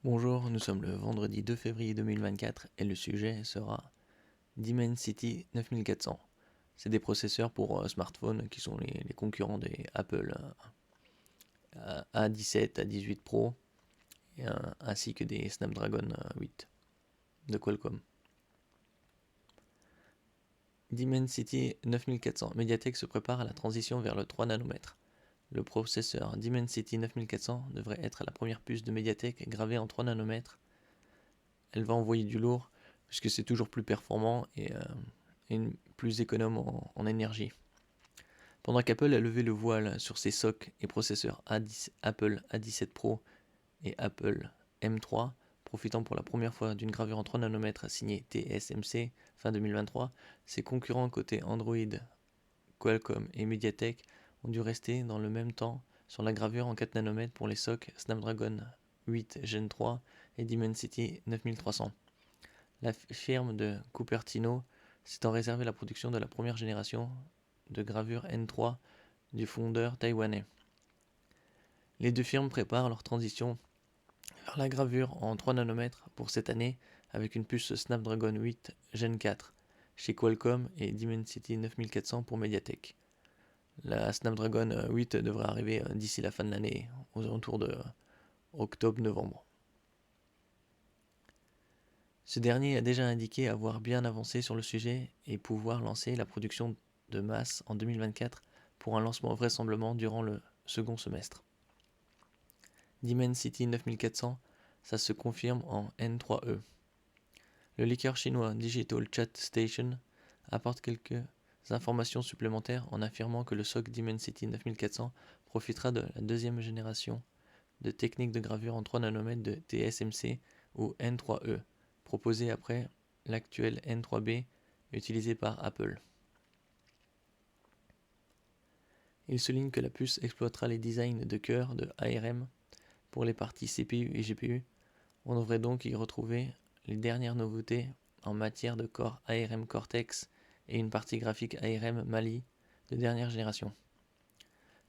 Bonjour, nous sommes le vendredi 2 février 2024 et le sujet sera Dimensity 9400. C'est des processeurs pour smartphones qui sont les concurrents des Apple A17, A18 Pro ainsi que des Snapdragon 8 de Qualcomm. Dimensity 9400. Mediatek se prépare à la transition vers le 3 nanomètres. Le processeur Dimensity 9400 devrait être la première puce de Mediatek gravée en 3 nanomètres. Elle va envoyer du lourd puisque c'est toujours plus performant et plus économe en énergie. Pendant qu'Apple a levé le voile sur ses SoC et processeurs Apple A17 Pro et Apple M3, profitant pour la première fois d'une gravure en 3 nanomètres signée TSMC fin 2023, ses concurrents côté Android, Qualcomm et Mediatek ont dû rester dans le même temps sur la gravure en 4 nanomètres pour les SoC Snapdragon 8 Gen 3 et Dimensity 9300. La firme de Cupertino s'étant réservé la production de la première génération de gravure N3 du fondeur taïwanais. Les deux firmes préparent leur transition vers la gravure en 3 nanomètres pour cette année avec une puce Snapdragon 8 Gen 4 chez Qualcomm et Dimensity 9400 pour Mediatek. La Snapdragon 8 devrait arriver d'ici la fin de l'année, aux alentours de octobre-novembre. Ce dernier a déjà indiqué avoir bien avancé sur le sujet et pouvoir lancer la production de masse en 2024 pour un lancement vraisemblablement durant le second semestre. Dimensity 9400, ça se confirme en N3E. Le leaker chinois Digital Chat Station apporte quelques informations supplémentaires en affirmant que le SoC Dimensity 9400 profitera de la deuxième génération de techniques de gravure en 3 nanomètres de TSMC ou N3E, proposé après l'actuel N3B utilisé par Apple. Il souligne que la puce exploitera les designs de cœur de ARM pour les parties CPU et GPU. On devrait donc y retrouver les dernières nouveautés en matière de corps ARM Cortex et une partie graphique ARM Mali de dernière génération.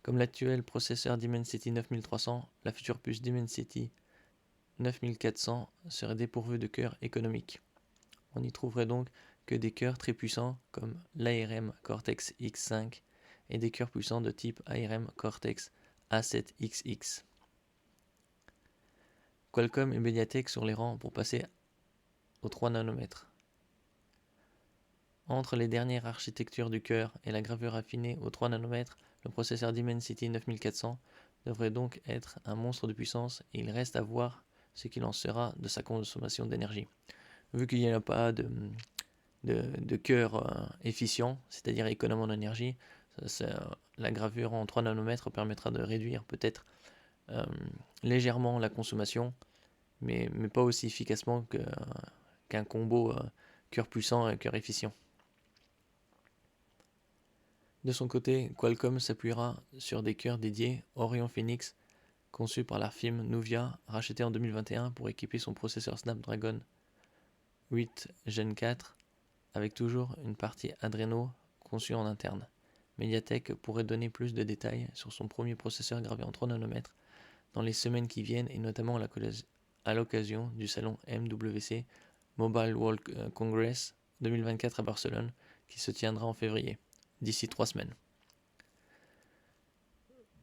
Comme l'actuel processeur Dimensity 9300, la future puce Dimensity 9400 serait dépourvue de cœurs économiques. On n'y trouverait donc que des cœurs très puissants comme l'ARM Cortex X5 et des cœurs puissants de type ARM Cortex A7XX. Qualcomm et Mediatek sur les rangs pour passer aux 3 nanomètres. Entre les dernières architectures du cœur et la gravure affinée aux 3 nanomètres, le processeur Dimensity 9400 devrait donc être un monstre de puissance et il reste à voir ce qu'il en sera de sa consommation d'énergie. Vu qu'il n'y a pas de cœur efficient, c'est-à-dire économe en énergie, la gravure en 3 nanomètres permettra de réduire peut-être légèrement la consommation, mais pas aussi efficacement qu'un combo cœur puissant et cœur efficient. De son côté, Qualcomm s'appuiera sur des cœurs dédiés Orion Phoenix, conçus par la firme Nuvia, rachetée en 2021 pour équiper son processeur Snapdragon 8 Gen 4, avec toujours une partie Adreno conçue en interne. Mediatek pourrait donner plus de détails sur son premier processeur gravé en 3 nanomètres dans les semaines qui viennent et notamment à l'occasion du salon MWC Mobile World Congress 2024 à Barcelone qui se tiendra en février, d'ici 3 semaines.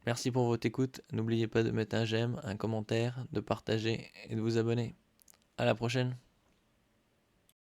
Merci pour votre écoute, n'oubliez pas de mettre un j'aime, un commentaire, de partager et de vous abonner. À la prochaine.